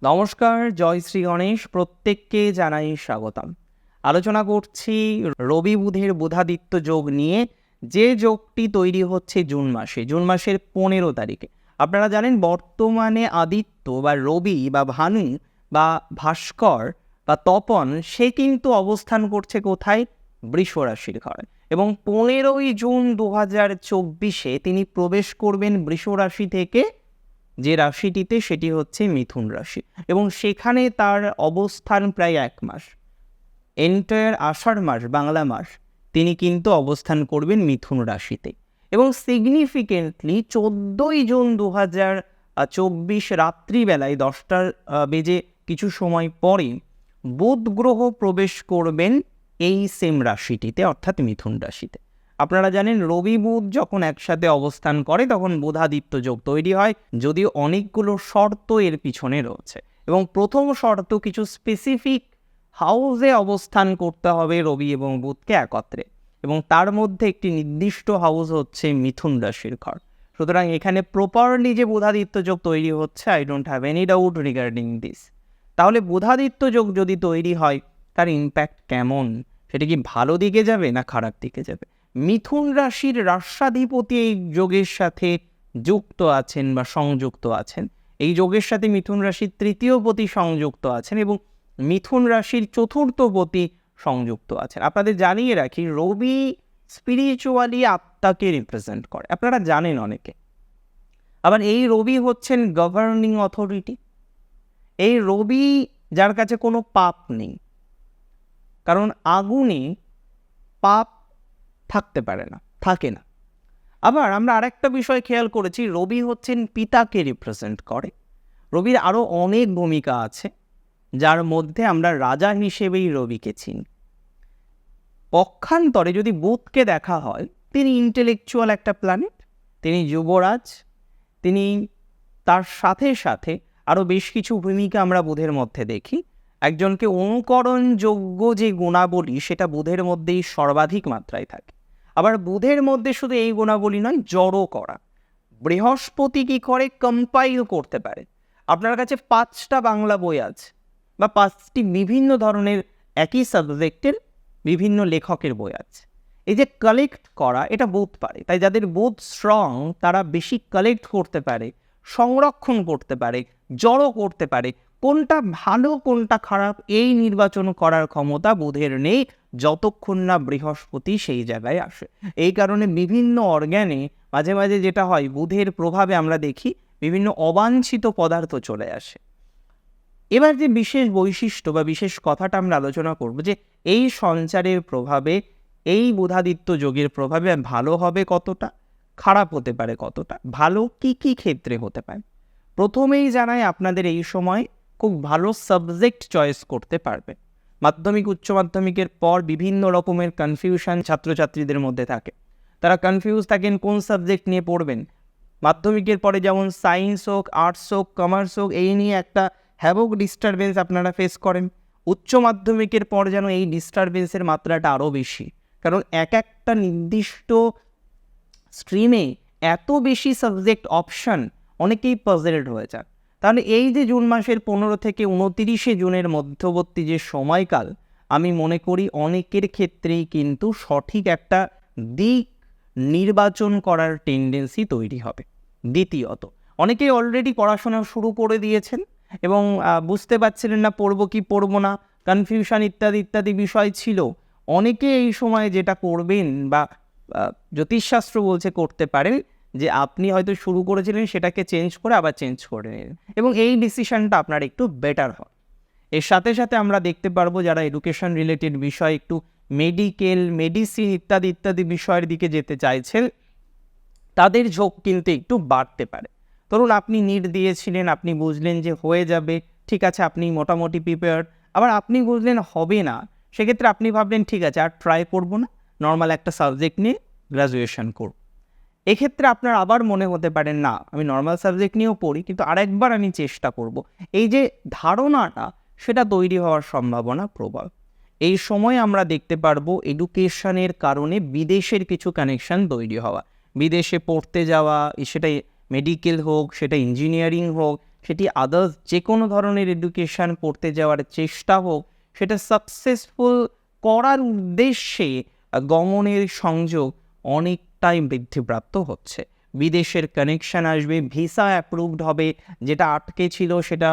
নমস্কার, জয় শ্রী গণেশ। প্রত্যেককে জানাই স্বাগতম। আলোচনা করছি রবি বুধের বুধাদিত্য যোগ নিয়ে, যে যোগটি তৈরি হচ্ছে জুন মাসের 15 তারিখে। আপনারা জানেন বর্তমানে আদিত্য বা রবি বা ভানু বা ভাস্কর বা তপন সে কিন্তু অবস্থান করছে কোথায়? বৃষ রাশির ঘরে। এবং 15ই জুন 2024 তিনি প্রবেশ করবেন বৃষ রাশি থেকে যে রাশিটিতে, সেটি হচ্ছে মিথুন রাশি, এবং সেখানে তার অবস্থান প্রায় 1 মাস। এন্টায়ার আষাঢ় মাস, বাংলা মাস, তিনি কিন্তু অবস্থান করবেন মিথুন রাশিতে। এবং সিগনিফিকেন্টলি 14ই জুন 2024 রাত্রিবেলায় 10টা বেজে কিছু সময় পরে বুধ গ্রহ প্রবেশ করবেন এই সেম রাশিটিতে, অর্থাৎ মিথুন রাশিতে। আপনারা জানেন রবি বুধ যখন একসাথে অবস্থান করে তখন বুধাদিত্য যোগ তৈরি হয়, যদিও অনেকগুলো শর্ত এর পিছনে রয়েছে। এবং প্রথম শর্ত, কিছু স্পেসিফিক হাউসে অবস্থান করতে হবে রবি এবং বুধকে একত্রে, এবং তার মধ্যে একটি নির্দিষ্ট হাউস হচ্ছে মিথুন রাশির ঘর। সুতরাং এখানে প্রপারলি যে বুধাদিত্য যোগ তৈরি হচ্ছে, I don't have any doubt regarding this. তাহলে বুধাদিত্য যোগ যদি তৈরি হয়, তার ইম্প্যাক্ট কেমন? সেটা কি ভালো দিকে যাবে না খারাপ দিকে যাবে? মিথুন রাশির রাষ্ট্রাধিপতি এই যোগের সাথে যুক্ত আছেন বা সংযুক্ত আছেন। এই যোগের সাথে মিথুন রাশির তৃতীয় পতি সংযুক্ত আছেন এবং মিথুন রাশির চতুর্থ পতি সংযুক্ত আছেন। আপনাদের জানিয়ে রাখি, রবি স্পিরিচুয়ালি আত্মাকে রিপ্রেজেন্ট করে, আপনারা জানেন অনেকে। আবার এই রবি হচ্ছেন গভর্নিং অথরিটি। এই রবি যার কাছে কোনো পাপ নেই, কারণ আগুনে পাপ থাকতে পারে না, থাকে না। আবার আমরা আরেকটা বিষয় খেয়াল করেছি, রবি হচ্ছেন পিতাকে রিপ্রেজেন্ট করে। রবির আরও অনেক ভূমিকা আছে, যার মধ্যে আমরা রাজা হিসেবেই রবিকে চিনি। পক্ষান্তরে যদি বুধকে দেখা হয়, তিনি ইন্টেলেকচুয়াল একটা প্ল্যানেট, তিনি যুবরাজ, তিনি তার সাথে সাথে আরও বেশ কিছু ভূমিকা আমরা বুধের মধ্যে দেখি। একজনকে অনুকরণযোগ্য যে গুণাবলী, সেটা বুধের মধ্যেই সর্বাধিক মাত্রায় থাকে। আবার বুধের মধ্যে শুধু এই গুণাবলী নয়, জড়ো করা। বৃহস্পতি কি করে? কম্পাইল করতে পারে। আপনার কাছে 5টা বাংলা বই আছে, বা 5টি বিভিন্ন ধরনের একই সাবজেক্টের বিভিন্ন লেখকের বই আছে। এই যে কালেক্ট করা, এটা বুধ পারে। তাই যাদের বুধ স্ট্রং, তারা বেশি কালেক্ট করতে পারে, সংরক্ষণ করতে পারে, জড়ো করতে পারে। কোনটা ভালো কোনটা খারাপ এই নির্বাচন করার ক্ষমতা বুধের নেই, যতক্ষণ না বৃহস্পতি সেই জায়গায় আসে। এই কারণে বিভিন্ন অর্গ্যানে মাঝে মাঝে যেটা হয়, বুধের প্রভাবে আমরা দেখি বিভিন্ন অবাঞ্ছিত পদার্থ চলে আসে। এবার যে বিশেষ বৈশিষ্ট্য বা বিশেষ কথাটা আমরা আলোচনা করব, যে এই সঞ্চারের প্রভাবে, এই বুধাদিত্য যোগের প্রভাবে ভালো হবে কতটা, খারাপ হতে পারে কতটা, ভালো কি কি ক্ষেত্রে হতে পারে। প্রথমেই জানাই, আপনাদের এই সময় খুব ভালো সাবজেক্ট চয়েস করতে পারবে। মাধ্যমিক উচ্চ মাধ্যমিকের পর বিভিন্ন রকমের কনফিউশন ছাত্রছাত্রীদের মধ্যে থাকে। তারা কনফিউজ থাকেন কোন সাবজেক্ট নিয়ে পড়বেন। মাধ্যমিকের পরে যেমন সায়েন্স হোক, আর্টস হোক, কমার্স হোক, এই নিয়ে একটা হ্যাভক ডিস্টারবেন্স আপনারা ফেস করেন। উচ্চ মাধ্যমিকের পর যেন এই ডিস্টারবেন্সের মাত্রাটা আরও বেশি, কারণ একটা নির্দিষ্ট স্ট্রিমে এত বেশি সাবজেক্ট অপশন, অনেকেই পাজলড হয়ে যান। তাহলে এই যে জুন মাসের 15 থেকে 29 জুনের মধ্যবর্তী যে সময়কাল, আমি মনে করি অনেকের ক্ষেত্রেই কিন্তু সঠিক একটা দিক নির্বাচন করার টেন্ডেন্সি তৈরি হবে। দ্বিতীয়ত, অনেকেই অলরেডি পড়াশোনা শুরু করে দিয়েছেন এবং বুঝতে পারছিলেন না পড়বো কি পড়বো না, কনফিউশন ইত্যাদি ইত্যাদি বিষয় ছিল। অনেকে এই সময় যেটা করবেন, বা জ্যোতিষশাস্ত্র বলছে করতে পারেন, যে আপনি হয়তো শুরু করেছিলেন সেটাকে চেঞ্জ করে আবার চেঞ্জ করে নিন, এবং এই ডিসিশনটা আপনার একটু বেটার হয়। এর সাথে সাথে আমরা দেখতে পারবো যারা এডুকেশন রিলেটেড বিষয়, একটু মেডিকেল, মেডিসিন ইত্যাদি ইত্যাদি বিষয়ের দিকে যেতে চাইছেন, তাদের ঝোঁক কিন্তু একটু বাড়তে পারে। ধরুন আপনি নিট দিয়েছিলেন, আপনি বুঝলেন যে হয়ে যাবে, ঠিক আছে, আপনি মোটামুটি প্রিপেয়ার্ড। আবার আপনি বুঝলেন হবে না, সেক্ষেত্রে আপনি ভাবলেন ঠিক আছে আর ট্রাই করবো না, নর্মাল একটা সাবজেক্ট নিয়ে গ্র্যাজুয়েশন করব। এক্ষেত্রে আপনার আবার মনে হতে পারে না, আমি নর্মাল সাবজেক্ট নিয়েও পড়ি, কিন্তু আরেকবার আমি চেষ্টা করব। এই যে ধারণাটা, সেটা তৈরি হওয়ার সম্ভাবনা প্রবল। এই সময় আমরা দেখতে পারবো এডুকেশনের কারণে বিদেশের কিছু কানেকশন তৈরি হওয়া, বিদেশে পড়তে যাওয়া, সেটা মেডিকেল হোক, সেটা ইঞ্জিনিয়ারিং হোক, সেটি আদার্স যে কোনো ধরনের এডুকেশান পড়তে যাওয়ার চেষ্টা হোক, সেটা সাকসেসফুল করার উদ্দেশ্যে গমনের সংযোগ অনেকটাই বৃদ্ধিপ্রাপ্ত হচ্ছে। বিদেশের কানেকশান আসবে, ভিসা অ্যাপ্রুভড হবে, যেটা আটকে ছিল সেটা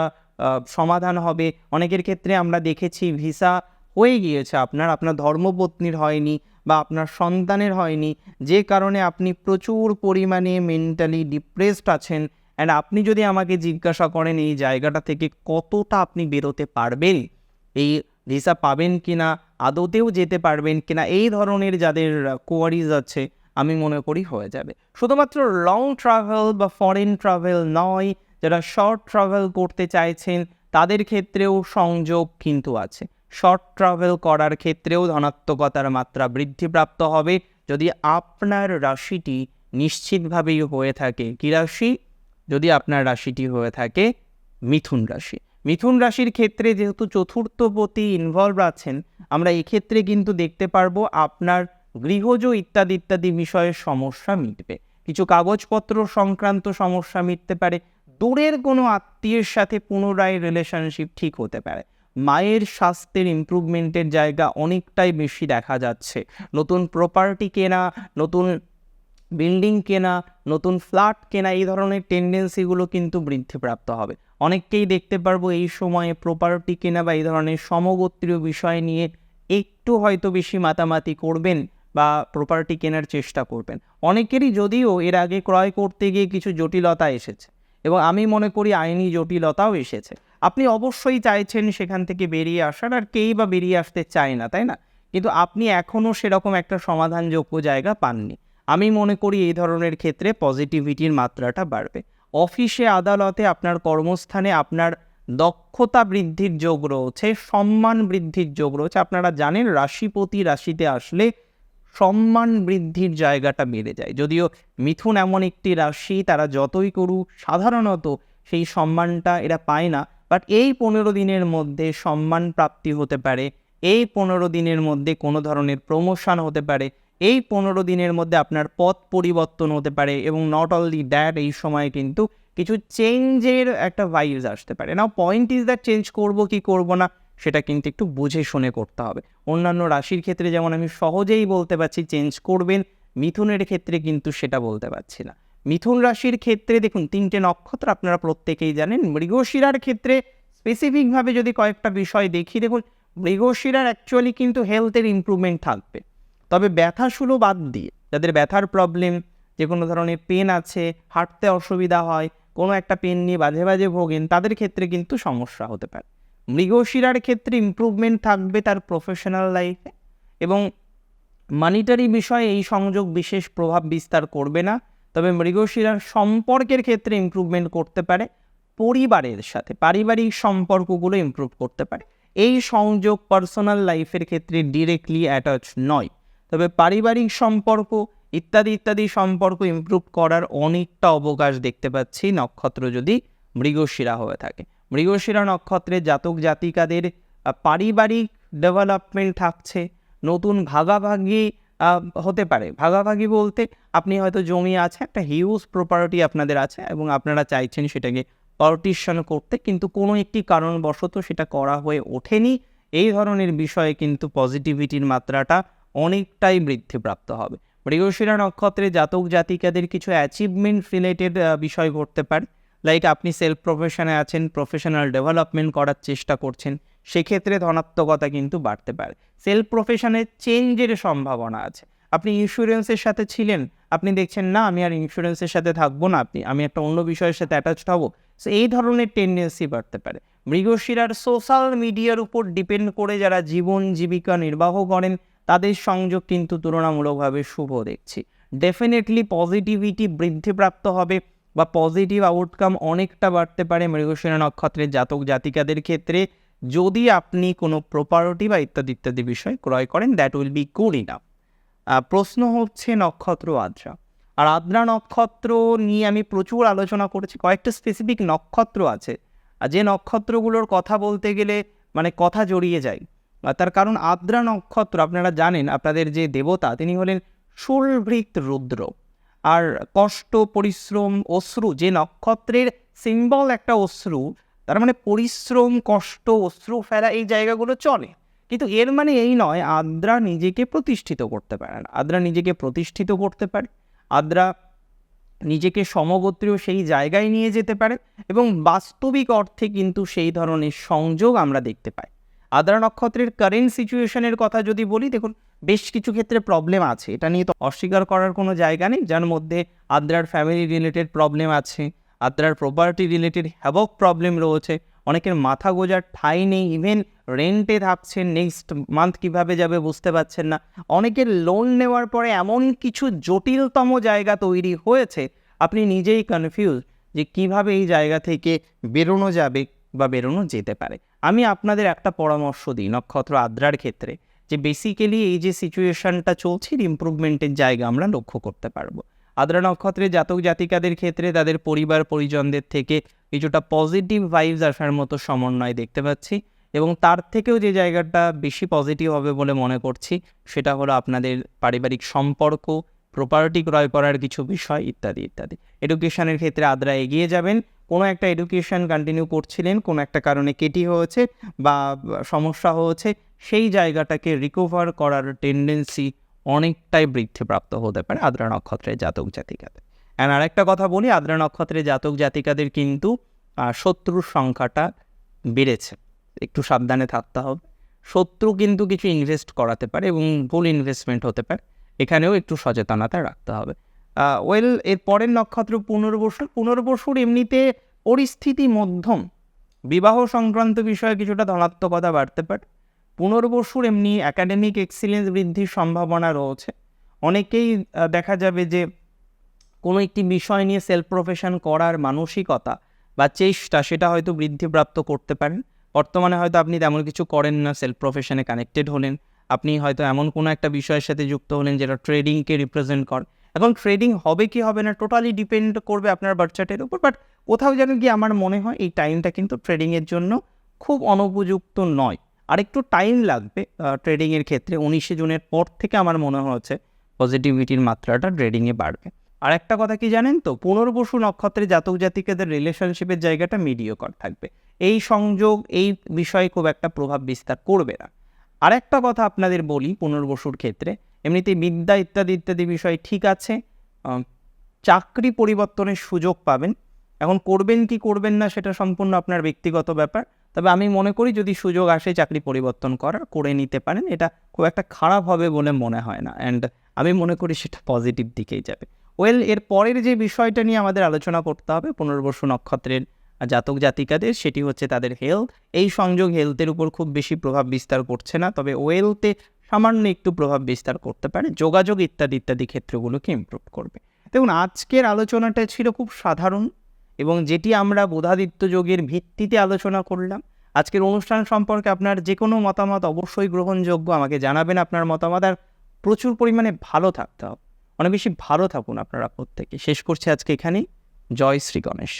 সমাধান হবে। অনেকের ক্ষেত্রে আমরা দেখেছি ভিসা হয়ে গিয়েছে, আপনার ধর্মপত্নীর হয়নি বা আপনার সন্তানের হয়নি, যে কারণে আপনি প্রচুর পরিমাণে মেন্টালি ডিপ্রেসড আছেন। অ্যান্ড আপনি যদি আমাকে জিজ্ঞাসা করেন এই জায়গাটা থেকে কতটা আপনি বেরোতে পারবেন, এই ভিসা পাবেন কিনা, আদতেও যেতে পারবেন কিনা, এই ধরনের যাদের কোয়ারিজ আছে, আমি মনে করি হয়ে যাবে। শুধুমাত্র লং ট্রাভেল বা ফরেন ট্রাভেল নয়, যারা শর্ট ট্রাভেল করতে চাইছেন তাদের ক্ষেত্রেও সংযোগ কিন্তু আছে। শর্ট ট্রাভেল করার ক্ষেত্রেও ধনাত্মকতার মাত্রা বৃদ্ধিপ্রাপ্ত হবে যদি আপনার রাশিটি নিশ্চিতভাবেই হয়ে থাকে। কী রাশি? যদি আপনার রাশিটি হয়ে থাকে মিথুন রাশি। মিথুন রাশির ক্ষেত্রে যেহেতু চতুর্থপতি ইনভলভ আছেন, আমরা এক্ষেত্রে কিন্তু দেখতে পারবো আপনার গৃহজ ইত্যাদি বিষয়ের সমস্যা মিটবে, কিছু কাগজপত্র সংক্রান্ত সমস্যা মিটতে পারে, দূরের কোনো আত্মীয়ের সাথে পুনরায় রিলেশনশিপ ঠিক হতে পারে, মায়ের স্বাস্থ্যের ইমপ্রুভমেন্টের জায়গা অনেকটাই বেশি দেখা যাচ্ছে, নতুন প্রপার্টি কেনা, নতুন বিল্ডিং কেনা, নতুন ফ্ল্যাট কেনা, এই ধরনের টেন্ডেন্সিগুলো কিন্তু বৃদ্ধিপ্রাপ্ত হবে। অনেককেই দেখতে পারবো এই সময়ে প্রপার্টি কেনা বা এই ধরনের সমগোত্রীয় বিষয় নিয়ে একটু হয়তো বেশি মাতামাতি করবেন বা প্রপার্টি কেনার চেষ্টা করবেন। অনেকেরই যদিও এর আগে ক্রয় করতে গিয়ে কিছু জটিলতা এসেছে এবং আমি মনে করি আইনি জটিলতাও এসেছে। আপনি অবশ্যই চাইছেন সেখান থেকে বেরিয়ে আসার, আর কেই বা বেরিয়ে আসতে চায় না, তাই না? কিন্তু আপনি এখনও সেরকম একটা সমাধানযোগ্য জায়গা পাননি। আমি মনে করি এই ধরনের ক্ষেত্রে পজিটিভিটির মাত্রাটা বাড়বে। অফিসে, আদালতে, আপনার কর্মস্থানে আপনার দক্ষতা বৃদ্ধির যোগ রয়েছে, সম্মান বৃদ্ধির যোগ রয়েছে। আপনারা জানেন রাশিপতি রাশিতে আসলে সম্মান বৃদ্ধির জায়গাটা বেড়ে যায়। যদিও মিথুন এমন একটি রাশি, তারা যতই করুক সাধারণত সেই সম্মানটা এরা পায় না, বাট এই 15 দিনের মধ্যে সম্মান প্রাপ্তি হতে পারে, এই 15 দিনের মধ্যে কোনো ধরনের প্রমোশন হতে পারে, এই 15 দিনের মধ্যে আপনার পথ পরিবর্তন হতে পারে এবং নট অনলি দ্যাট, এই সময় কিন্তু কিছু চেঞ্জের একটা ভাইবস আসতে পারে। নাও পয়েন্ট ইজ দ্যাট চেঞ্জ করব কি করব না সেটা কিন্তু একটু বুঝে শুনে করতে হবে। অন্যান্য রাশির ক্ষেত্রে যেমন আমি সহজেই বলতে পারছি চেঞ্জ করবেন, মিথুনের ক্ষেত্রে কিন্তু সেটা বলতে পারছি না। মিথুন রাশির ক্ষেত্রে দেখুন 3টে নক্ষত্র আপনারা প্রত্যেকেই জানেন। মৃগশিরার ক্ষেত্রে স্পেসিফিকভাবে যদি কয়েকটা বিষয় দেখি, দেখুন মৃগশিরার অ্যাকচুয়ালি কিন্তু হেলথের ইমপ্রুভমেন্ট থাকবে, তবে ব্যথাশুলো বাদ দিয়ে যাদের ব্যথার প্রবলেম, যে কোনো ধরনের পেন আছে, হাঁটতে অসুবিধা হয়, কোনো একটা পেন নিয়ে বাজে বাজে ভোগেন, তাদের ক্ষেত্রে কিন্তু সমস্যা হতে পারে। মৃগশিরার ক্ষেত্রে ইমপ্রুভমেন্ট থাকবে তার প্রফেশনাল লাইফে, এবং মানিটারি বিষয়ে এই সংযোগ বিশেষ প্রভাব বিস্তার করবে না, তবে মৃগশিরার সম্পর্কের ক্ষেত্রে ইমপ্রুভমেন্ট করতে পারে, পরিবারের সাথে পারিবারিক সম্পর্কগুলো ইমপ্রুভ করতে পারে। এই সংযোগ পার্সোনাল লাইফের ক্ষেত্রে ডিরেক্টলি অ্যাটাচ নয়, তবে পারিবারিক সম্পর্ক ইত্যাদি সম্পর্ক ইমপ্রুভ করার অনেকটা অবকাশ দেখতে পাচ্ছি নক্ষত্র যদি মৃগশিরা হয়ে থাকে। মৃগশিরা নক্ষত্রের জাতক জাতিকাদের পারিবারিক ডেভেলপমেন্ট থাকছে, নতুন ভাগাভাগি হতে পারে। ভাগাভাগি বলতে আপনি হয়তো জমি আছে, একটা হিউজ প্রপার্টি আপনাদের আছে এবং আপনারা চাইছেন সেটাকে পার্টিশন করতে, কিন্তু কোনো একটি কারণবশত সেটা করা হয়ে ওঠেনি। এই ধরনের বিষয়ে কিন্তু পজিটিভিটির মাত্রাটা অনেকটাই বৃদ্ধিপ্রাপ্ত হবে। মৃগশিরা নক্ষত্রে জাতক জাতিকাদের কিছু অ্যাচিভমেন্ট রিলেটেড বিষয় ঘটতে পারে, লাইক আপনি সেলফ প্রফেশনে আছেন, প্রফেশনাল ডেভেলপমেন্ট করার চেষ্টা করছেন, সেক্ষেত্রে ধনাত্মকতা কিন্তু বাড়তে পারে। সেলফ প্রফেশনে চেঞ্জের সম্ভাবনা আছে। আপনি ইন্স্যুরেন্সের সাথে ছিলেন, আপনি দেখছেন না আমি আর ইন্স্যুরেন্সের সাথে থাকবো না, আমি একটা অন্য বিষয়ের সাথে অ্যাটাচড হবো, সো এই ধরনের টেন্ডেন্সি বাড়তে পারে। মৃগশিরার সোশ্যাল মিডিয়ার উপর ডিপেন্ড করে যারা জীবন জীবিকা নির্বাহ করেন তাদের সংযোগ কিন্তু তুলনামূলকভাবে শুভ দেখছি। ডেফিনেটলি পজিটিভিটি বৃদ্ধিপ্রাপ্ত হবে বা পজিটিভ আউটকাম অনেকটা বাড়তে পারে মৃগশিরা নক্ষত্রের জাতক জাতিকাদের ক্ষেত্রে, যদি আপনি কোনো প্রপার্টি বা ইত্যাদি বিষয় ক্রয় করেন, that will be good enough. প্রশ্ন হচ্ছে নক্ষত্র আদ্রা, আর আদ্রা নক্ষত্র নিয়ে আমি প্রচুর আলোচনা করেছি। কয়েকটা স্পেসিফিক নক্ষত্র আছে যে নক্ষত্রগুলোর কথা বলতে গেলে মানে কথা জড়িয়ে যায়, তার কারণ আদ্রা নক্ষত্র আপনারা জানেন আপনাদের যে দেবতা তিনি হলেন শূলভৃৎ রুদ্র, আর কষ্ট পরিশ্রম অশ্রু যে নক্ষত্রের সিম্বল একটা অশ্রু, তার মানে পরিশ্রম, কষ্ট, অশ্রু ফেলা এই জায়গাগুলো চলে। কিন্তু এর মানে এই নয় আদ্রা নিজেকে প্রতিষ্ঠিত করতে পারে না। আদ্রা নিজেকে প্রতিষ্ঠিত করতে পারে, আদ্রা নিজেকে সমগোত্রীয় সেই জায়গায় নিয়ে যেতে পারে এবং বাস্তবিক অর্থে কিন্তু সেই ধরনের সংযোগ আমরা দেখতে পাই। আদ্রা নক্ষত্রের কারেন্ট সিচুয়েশনের কথা যদি বলি, দেখুন বেশ কিছু ক্ষেত্রে প্রবলেম আছে, এটা নিয়ে তো অস্বীকার করার কোনো জায়গা নেই, যার মধ্যে আদ্রার ফ্যামিলি রিলেটেড প্রবলেম আছে, আদ্রার প্রপার্টি রিলেটেড হ্যাভক প্রবলেম রয়েছে, অনেকের মাথা গোজার ঠাঁই নেই, ইভেন রেন্টে থাকছেন, নেক্সট মান্থ কীভাবে যাবে বুঝতে পারছেন না, অনেকের লোন নেওয়ার পরে এমন কিছু জটিলতম জায়গা তৈরি হয়েছে আপনি নিজেই কনফিউজ যে কিভাবে এই জায়গা থেকে বেরোনো যাবে বা বেরোনো যেতে পারে। আমি আপনাদের একটা পরামর্শ দিই নক্ষত্র আদ্রার ক্ষেত্রে, যে বেসিক্যালি এই যে সিচুয়েশনটা চলছে ইমপ্রুভমেন্টের জায়গা আমরা লক্ষ্য করতে পারবো। আদ্রা নক্ষত্রের জাতক জাতিকাদের ক্ষেত্রে তাদের পরিবার পরিজনদের থেকে কিছুটা পজিটিভ ভাইবস আসার মতো সমন্বয় দেখতে পাচ্ছি, এবং তার থেকেও যে জায়গাটা বেশি পজিটিভ হবে বলে মনে করছি সেটা হলো আপনাদের পারিবারিক সম্পর্ক, প্রপার্টি ক্রয় করার কিছু বিষয় ইত্যাদি ইত্যাদি। এডুকেশনের ক্ষেত্রে আদ্রা এগিয়ে যাবেন, কোনো একটা এডুকেশন কন্টিনিউ করছিলেন, কোনো একটা কারণে কেটি হয়েছে বা সমস্যা হয়েছে, সেই জায়গাটাকে রিকভার করার টেন্ডেন্সি অনেকটাই বৃদ্ধিপ্রাপ্ত হতে পারে আদ্রা নক্ষত্রের জাতক জাতিকাদের। অ্যান্ড আরেকটা কথা বলি, আদ্রা নক্ষত্রের জাতক জাতিকাদের কিন্তু শত্রুর সংখ্যাটা বেড়েছে, একটু সাবধানে থাকতে হবে। শত্রু কিন্তু কিছু ইনভেস্ট করাতে পারে এবং ভুল ইনভেস্টমেন্ট হতে পারে, এখানেও একটু সচেতনতা রাখতে হবে। এর পরের নক্ষত্র পুনর্বসু। পুনর্বসুর এমনিতে পরিস্থিতি মধ্যম, বিবাহ সংক্রান্ত বিষয়ে কিছুটা ধনাত্মকতা বাড়তে পারে। পুনর্বসুর এমনি একাডেমিক এক্সিলেন্স বৃদ্ধির সম্ভাবনা রয়েছে। অনেকেই দেখা যাবে যে কোনো একটি বিষয় নিয়ে সেলফ প্রফেশন করার মানসিকতা বা চেষ্টা সেটা হয়তো বৃদ্ধিপ্রাপ্ত করতে পারেন। বর্তমানে হয়তো আপনি তেমন কিছু করেন না, সেলফ প্রফেশনে কানেক্টেড হলেন, আপনি হয়তো এমন কোনো একটা বিষয়ের সাথে যুক্ত হলেন যেটা ট্রেডিংকে রিপ্রেজেন্ট করে। এখন ট্রেডিং হবে কি হবে না টোটালি ডিপেন্ড করবে আপনার বার্থ চার্টের উপর, বাট কোথাও যেন গিয়ে আমার মনে হয় এই টাইমটা কিন্তু ট্রেডিংয়ের জন্য খুব অনুপযুক্ত নয়। আর একটু টাইম লাগবে ট্রেডিংয়ের ক্ষেত্রে। 19শে জুনের পর থেকে আমার মনে হচ্ছে পজিটিভিটির মাত্রাটা ট্রেডিংয়ে বাড়বে। আর একটা কথা কি জানেন তো, পুনর্বসু নক্ষত্রের জাতক জাতিকাদের রিলেশনশিপের জায়গাটা মিডিওকর থাকবে, এই সংযোগ এই বিষয়ে খুব একটা প্রভাব বিস্তার করবে না। আর একটা কথা আপনাদের বলি পুনর্বসুর ক্ষেত্রে, এমনিতে বিদ্যা ইত্যাদি ইত্যাদি বিষয় ঠিক আছে, চাকরি পরিবর্তনের সুযোগ পাবেন। এখন করবেন কি করবেন না সেটা সম্পূর্ণ আপনার ব্যক্তিগত ব্যাপার, তবে আমি মনে করি যদি সুযোগ আসে চাকরি পরিবর্তন করার, করে নিতে পারেন, এটা খুব একটা খারাপ হবে বলে মনে হয় না, অ্যান্ড আমি মনে করি সেটা পজিটিভ দিকেই যাবে। এর পরের যে বিষয়টা নিয়ে আমাদের আলোচনা করতে হবে পুনর্বসু নক্ষত্রের জাতক জাতিকাদের, সেটি হচ্ছে তাদের হেলথ। এই সংযোগ হেলথের উপর খুব বেশি প্রভাব বিস্তার করছে না, তবে ওয়েলথে সামান্য একটু প্রভাব বিস্তার করতে পারে, যোগাযোগ ইত্যাদি ইত্যাদি ক্ষেত্রগুলোকে ইমপ্রুভ করবে। দেখুন আজকের আলোচনাটা ছিল খুব সাধারণ এবং যেটি আমরা বুধাদিত্য যোগের ভিত্তিতে আলোচনা করলাম। আজকের অনুষ্ঠান সম্পর্কে আপনার যে কোনো মতামত অবশ্যই গ্রহণযোগ্য, আমাকে জানাবেন আপনার মতামত। আর প্রচুর পরিমাণে ভালো থাকতে হবে, অনেক বেশি ভালো থাকুন আপনারা প্রত্যেকে। শেষ করছি আজকে এখানেই। জয় শ্রী গণেশ।